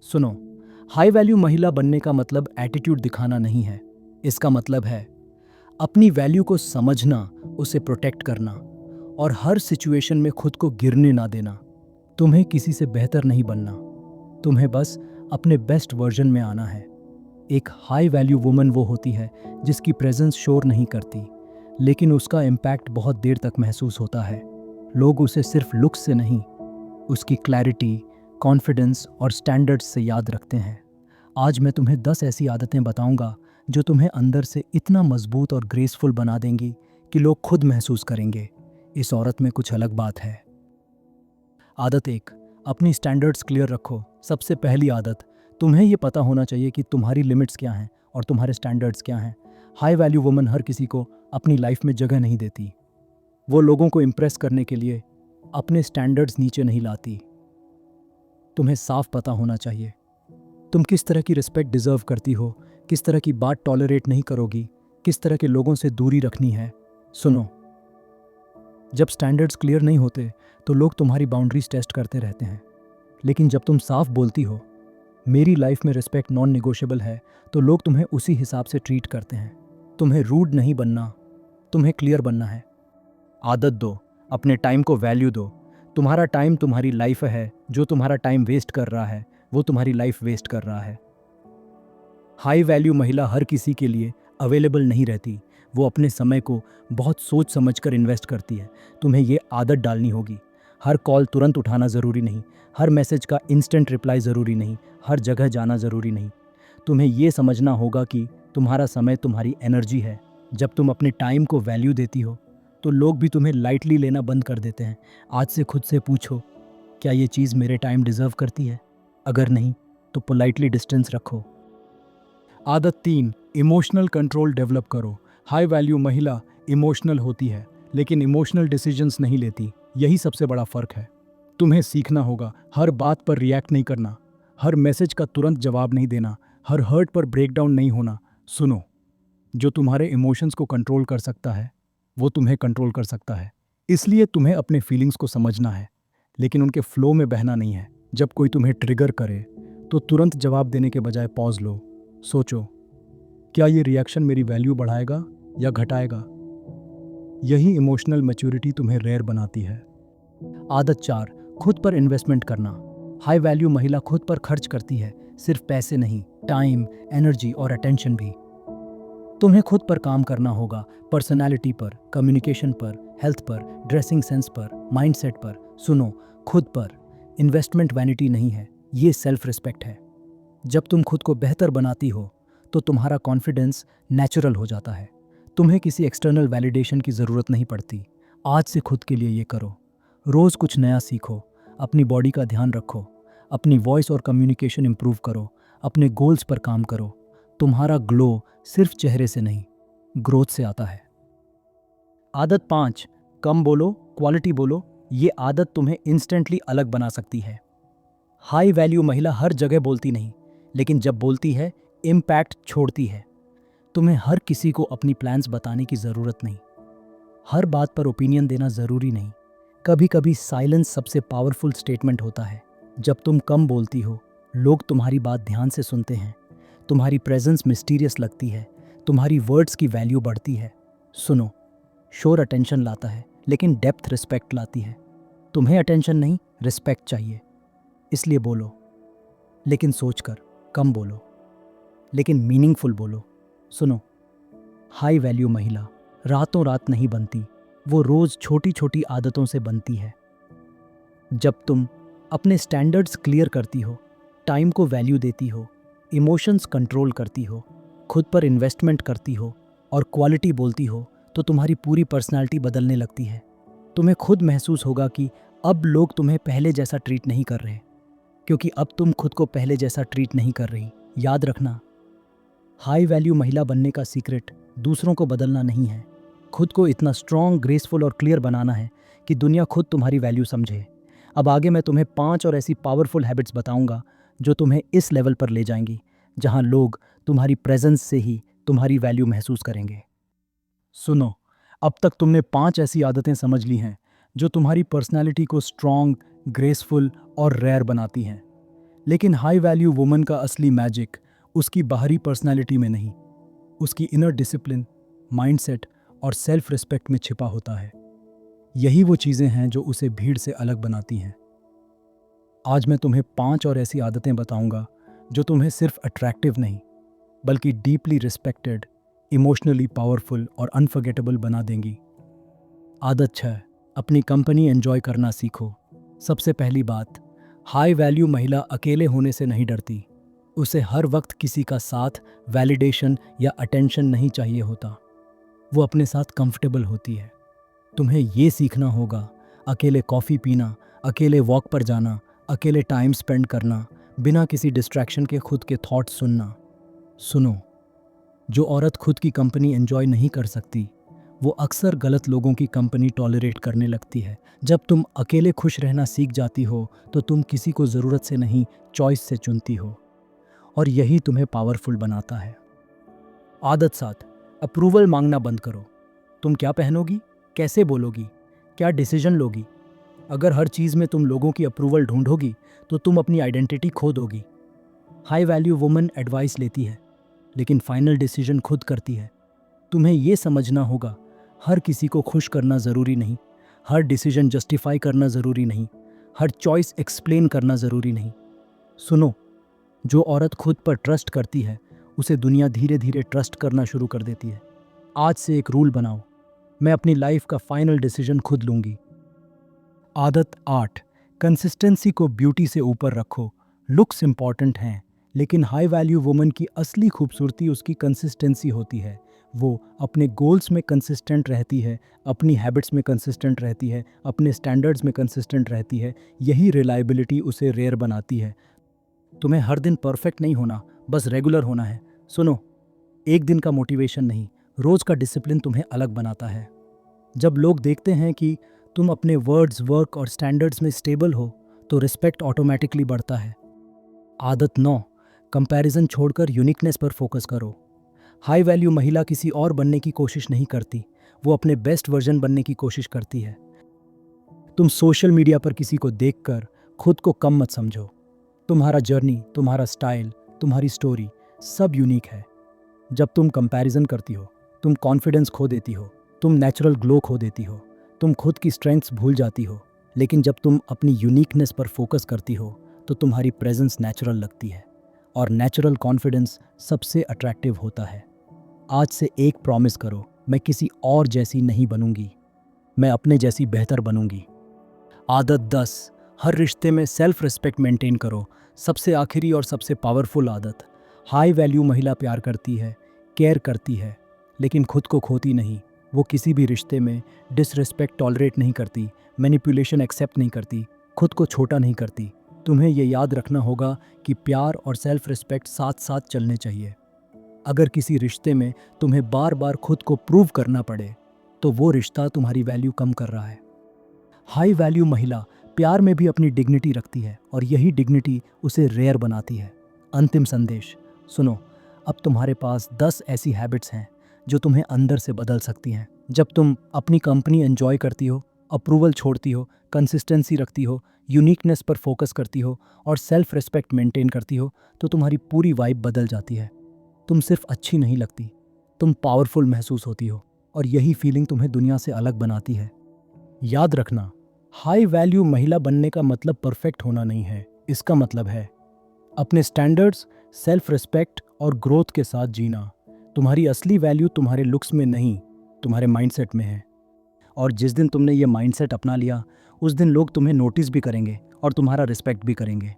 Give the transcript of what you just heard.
सुनो, high value महिला बनने का मतलब एटीट्यूड दिखाना नहीं है। इसका मतलब है अपनी वैल्यू को समझना, उसे प्रोटेक्ट करना और हर सिचुएशन में खुद को गिरने ना देना। तुम्हें किसी से बेहतर नहीं बनना, तुम्हें बस अपने बेस्ट वर्जन में आना है। एक हाई वैल्यू वुमन वो होती है जिसकी प्रेजेंस शोर नहीं करती, लेकिन उसका इम्पैक्ट बहुत देर तक महसूस होता है। लोग उसे सिर्फ लुक्स से नहीं, उसकी क्लैरिटी, कॉन्फिडेंस और स्टैंडर्ड्स से याद रखते हैं। आज मैं तुम्हें 10 ऐसी आदतें बताऊंगा जो तुम्हें अंदर से इतना मजबूत और ग्रेसफुल बना देंगी कि लोग खुद महसूस करेंगे इस औरत में कुछ अलग बात है। आदत 1, अपनी स्टैंडर्ड्स क्लियर रखो। सबसे पहली आदत, तुम्हें ये पता होना चाहिए कि तुम्हारी लिमिट्स क्या हैं और तुम्हारे स्टैंडर्ड्स क्या हैं। हाई वैल्यू वुमन हर किसी को अपनी लाइफ में जगह नहीं देती। वो लोगों को इम्प्रेस करने के लिए अपने स्टैंडर्ड्स नीचे नहीं लाती। तुम्हें साफ पता होना चाहिए तुम किस तरह की रिस्पेक्ट डिजर्व करती हो, किस तरह की बात टॉलरेट नहीं करोगी, किस तरह के लोगों से दूरी रखनी है। सुनो, जब स्टैंडर्ड्स क्लियर नहीं होते तो लोग तुम्हारी बाउंड्रीज टेस्ट करते रहते हैं, लेकिन जब तुम साफ बोलती हो मेरी लाइफ में रिस्पेक्ट नॉन निगोशिएबल है, तो लोग तुम्हें उसी हिसाब से ट्रीट करते हैं। तुम्हें रूड नहीं बनना, तुम्हें क्लियर बनना है। आदत 2, अपने टाइम को वैल्यू दो। तुम्हारा टाइम तुम्हारी लाइफ है। जो तुम्हारा टाइम वेस्ट कर रहा है वो तुम्हारी लाइफ वेस्ट कर रहा है। हाई वैल्यू महिला हर किसी के लिए अवेलेबल नहीं रहती। वो अपने समय को बहुत सोच समझकर इन्वेस्ट करती है। तुम्हें ये आदत डालनी होगी। हर कॉल तुरंत उठाना ज़रूरी नहीं, हर मैसेज का इंस्टेंट रिप्लाई ज़रूरी नहीं, हर जगह जाना ज़रूरी नहीं। तुम्हें ये समझना होगा कि तुम्हारा समय तुम्हारी एनर्जी है। जब तुम अपने टाइम को वैल्यू देती हो तो लोग भी तुम्हें लाइटली लेना बंद कर देते हैं। आज से खुद से पूछो, क्या ये चीज़ मेरे टाइम डिज़र्व करती है? अगर नहीं तो पोलाइटली डिस्टेंस रखो। आदत 3, इमोशनल कंट्रोल डेवलप करो। हाई वैल्यू महिला इमोशनल होती है लेकिन इमोशनल डिसीजंस नहीं लेती। यही सबसे बड़ा फ़र्क है। तुम्हें सीखना होगा हर बात पर रिएक्ट नहीं करना, हर मैसेज का तुरंत जवाब नहीं देना, हर हर्ट पर ब्रेकडाउन नहीं होना। सुनो, जो तुम्हारे इमोशंस को कंट्रोल कर सकता है वो तुम्हें कंट्रोल कर सकता है। इसलिए तुम्हें अपने फीलिंग्स को समझना है, लेकिन उनके फ्लो में बहना नहीं है। जब कोई तुम्हें ट्रिगर करे तो तुरंत जवाब देने के बजाय पॉज लो। सोचो, क्या ये रिएक्शन मेरी वैल्यू बढ़ाएगा या घटाएगा? यही इमोशनल मैच्योरिटी तुम्हें रेयर बनाती है। आदत 4, खुद पर इन्वेस्टमेंट करना। हाई वैल्यू महिला खुद पर खर्च करती है, सिर्फ पैसे नहीं, टाइम, एनर्जी और अटेंशन भी। तुम्हें खुद पर काम करना होगा, पर्सनालिटी पर, कम्युनिकेशन पर, हेल्थ पर, ड्रेसिंग सेंस पर, माइंडसेट पर। सुनो, खुद पर इन्वेस्टमेंट वैनिटी नहीं है, ये सेल्फ रिस्पेक्ट है। जब तुम खुद को बेहतर बनाती हो तो तुम्हारा कॉन्फिडेंस नेचुरल हो जाता है। तुम्हें किसी एक्सटर्नल वैलिडेशन की ज़रूरत नहीं पड़ती। आज से खुद के लिए ये करो। रोज़ कुछ नया सीखो, अपनी बॉडी का ध्यान रखो, अपनी वॉइस और कम्युनिकेशन इंप्रूव करो, अपने गोल्स पर काम करो। तुम्हारा ग्लो सिर्फ चेहरे से नहीं, ग्रोथ से आता है। आदत 5, कम बोलो, क्वालिटी बोलो। ये आदत तुम्हें इंस्टेंटली अलग बना सकती है। हाई वैल्यू महिला हर जगह बोलती नहीं, लेकिन जब बोलती है इम्पैक्ट छोड़ती है। तुम्हें हर किसी को अपनी प्लान्स बताने की ज़रूरत नहीं, हर बात पर ओपिनियन देना ज़रूरी नहीं। कभी कभी साइलेंस सबसे पावरफुल स्टेटमेंट होता है। जब तुम कम बोलती हो लोग तुम्हारी बात ध्यान से सुनते हैं। तुम्हारी प्रेजेंस मिस्टीरियस लगती है, तुम्हारी वर्ड्स की वैल्यू बढ़ती है। सुनो, शोर अटेंशन लाता है लेकिन डेप्थ रिस्पेक्ट लाती है। तुम्हें अटेंशन नहीं, रिस्पेक्ट चाहिए। इसलिए बोलो, लेकिन सोचकर। कम बोलो लेकिन मीनिंगफुल बोलो। सुनो, हाई वैल्यू महिला रातों रात नहीं बनती, वो रोज़ छोटी छोटी आदतों से बनती है। जब तुम अपने स्टैंडर्ड्स क्लियर करती हो, टाइम को वैल्यू देती हो, इमोशंस कंट्रोल करती हो, खुद पर इन्वेस्टमेंट करती हो और क्वालिटी बोलती हो, तो तुम्हारी पूरी पर्सनालिटी बदलने लगती है। तुम्हें खुद महसूस होगा कि अब लोग तुम्हें पहले जैसा ट्रीट नहीं कर रहे, क्योंकि अब तुम खुद को पहले जैसा ट्रीट नहीं कर रही। याद रखना, हाई वैल्यू महिला बनने का सीक्रेट दूसरों को बदलना नहीं है, खुद को इतना स्ट्रॉन्ग, ग्रेसफुल और क्लियर बनाना है कि दुनिया खुद तुम्हारी वैल्यू समझे। अब आगे मैं तुम्हें 5 और ऐसी पावरफुल हैबिट्स बताऊंगा जो तुम्हें इस लेवल पर ले जाएंगी जहां लोग तुम्हारी प्रेजेंस से ही तुम्हारी वैल्यू महसूस करेंगे। सुनो, अब तक तुमने 5 ऐसी आदतें समझ ली हैं जो तुम्हारी पर्सनालिटी को स्ट्रॉन्ग, ग्रेसफुल और रेयर बनाती हैं। लेकिन हाई वैल्यू वुमन का असली मैजिक उसकी बाहरी पर्सनालिटी में नहीं, उसकी इनर डिसिप्लिन, माइंडसेट और सेल्फ रिस्पेक्ट में छिपा होता है। यही वो चीज़ें हैं जो उसे भीड़ से अलग बनाती हैं। आज मैं तुम्हें 5 और ऐसी आदतें बताऊंगा जो तुम्हें सिर्फ अट्रैक्टिव नहीं, बल्कि डीपली रिस्पेक्टेड, इमोशनली पावरफुल और अनफर्गेटेबल बना देंगी। आदत 6, अपनी कंपनी एंजॉय करना सीखो। सबसे पहली बात, हाई वैल्यू महिला अकेले होने से नहीं डरती। उसे हर वक्त किसी का साथ, वैलिडेशन या अटेंशन नहीं चाहिए होता। वो अपने साथ कंफर्टेबल होती है। तुम्हें ये सीखना होगा, अकेले कॉफ़ी पीना, अकेले वॉक पर जाना, अकेले टाइम स्पेंड करना, बिना किसी डिस्ट्रैक्शन के खुद के थॉट्स सुनना। सुनो, जो औरत खुद की कंपनी एंजॉय नहीं कर सकती, वो अक्सर गलत लोगों की कंपनी टॉलरेट करने लगती है। जब तुम अकेले खुश रहना सीख जाती हो तो तुम किसी को ज़रूरत से नहीं, चॉइस से चुनती हो, और यही तुम्हें पावरफुल बनाता है। आदत 7, अप्रूवल मांगना बंद करो। तुम क्या पहनोगी, कैसे बोलोगी, क्या डिसीजन लोगी, अगर हर चीज़ में तुम लोगों की अप्रूवल ढूंढोगी तो तुम अपनी आइडेंटिटी खो दोगी। हाई वैल्यू वुमन एडवाइस लेती है, लेकिन फाइनल डिसीजन खुद करती है। तुम्हें ये समझना होगा, हर किसी को खुश करना ज़रूरी नहीं, हर डिसीजन जस्टिफाई करना ज़रूरी नहीं, हर चॉइस एक्सप्लेन करना ज़रूरी नहीं। सुनो, जो औरत खुद पर ट्रस्ट करती है उसे दुनिया धीरे धीरे ट्रस्ट करना शुरू कर देती है। आज से एक रूल बनाओ, मैं अपनी लाइफ का फाइनल डिसीजन खुद लूँगी। आदत 8, कंसिस्टेंसी को ब्यूटी से ऊपर रखो। लुक्स इंपॉर्टेंट हैं, लेकिन हाई वैल्यू वुमन की असली खूबसूरती उसकी कंसिस्टेंसी होती है। वो अपने गोल्स में कंसिस्टेंट रहती है, अपनी हैबिट्स में कंसिस्टेंट रहती है, अपने स्टैंडर्ड्स में कंसिस्टेंट रहती है। यही रिलायबिलिटी उसे रेयर बनाती है। तुम्हें हर दिन परफेक्ट नहीं होना, बस रेगुलर होना है। सुनो, एक दिन का मोटिवेशन नहीं, रोज़ का डिसिप्लिन तुम्हें अलग बनाता है। जब लोग देखते हैं कि तुम अपने वर्ड्स, वर्क और स्टैंडर्ड्स में स्टेबल हो तो रिस्पेक्ट ऑटोमेटिकली बढ़ता है। आदत 9, कंपैरिजन छोड़कर यूनिकनेस पर फोकस करो। हाई वैल्यू महिला किसी और बनने की कोशिश नहीं करती, वो अपने बेस्ट वर्जन बनने की कोशिश करती है। तुम सोशल मीडिया पर किसी को देखकर खुद को कम मत समझो। तुम्हारा जर्नी, तुम्हारा स्टाइल, तुम्हारी स्टोरी सब यूनिक है। जब तुम कंपैरिजन करती हो, तुम कॉन्फिडेंस खो देती हो, तुम नेचुरल ग्लो खो देती हो, तुम खुद की स्ट्रेंथ्स भूल जाती हो। लेकिन जब तुम अपनी यूनिकनेस पर फोकस करती हो तो तुम्हारी प्रेजेंस नेचुरल लगती है, और नेचुरल कॉन्फिडेंस सबसे अट्रैक्टिव होता है। आज से एक प्रॉमिस करो, मैं किसी और जैसी नहीं बनूंगी, मैं अपने जैसी बेहतर बनूंगी। आदत 10, हर रिश्ते में सेल्फ रिस्पेक्ट मेंटेन करो। सबसे आखिरी और सबसे पावरफुल आदत, हाई वैल्यू महिला प्यार करती है, केयर करती है, लेकिन खुद को खोती नहीं। वो किसी भी रिश्ते में डिसरिस्पेक्ट टॉलरेट नहीं करती, मैनिपुलेशन एक्सेप्ट नहीं करती, खुद को छोटा नहीं करती। तुम्हें ये याद रखना होगा कि प्यार और सेल्फ रिस्पेक्ट साथ साथ चलने चाहिए। अगर किसी रिश्ते में तुम्हें बार बार खुद को प्रूव करना पड़े तो वो रिश्ता तुम्हारी वैल्यू कम कर रहा है। हाई वैल्यू महिला प्यार में भी अपनी डिग्निटी रखती है, और यही डिग्निटी उसे रेयर बनाती है। अंतिम संदेश सुनो, अब तुम्हारे पास 10 ऐसी हैबिट्स हैं जो तुम्हें अंदर से बदल सकती हैं। जब तुम अपनी कंपनी एंजॉय करती हो, अप्रूवल छोड़ती हो, कंसिस्टेंसी रखती हो, यूनिकनेस पर फोकस करती हो और सेल्फ रिस्पेक्ट मेंटेन करती हो, तो तुम्हारी पूरी वाइब बदल जाती है। तुम सिर्फ अच्छी नहीं लगती, तुम पावरफुल महसूस होती हो, और यही फीलिंग तुम्हें दुनिया से अलग बनाती है। याद रखना, हाई वैल्यू महिला बनने का मतलब परफेक्ट होना नहीं है। इसका मतलब है अपने स्टैंडर्ड्स, सेल्फ रिस्पेक्ट और ग्रोथ के साथ जीना। तुम्हारी असली वैल्यू तुम्हारे लुक्स में नहीं, तुम्हारे माइंडसेट में है। और जिस दिन तुमने ये माइंडसेट अपना लिया, उस दिन लोग तुम्हें नोटिस भी करेंगे और तुम्हारा रिस्पेक्ट भी करेंगे।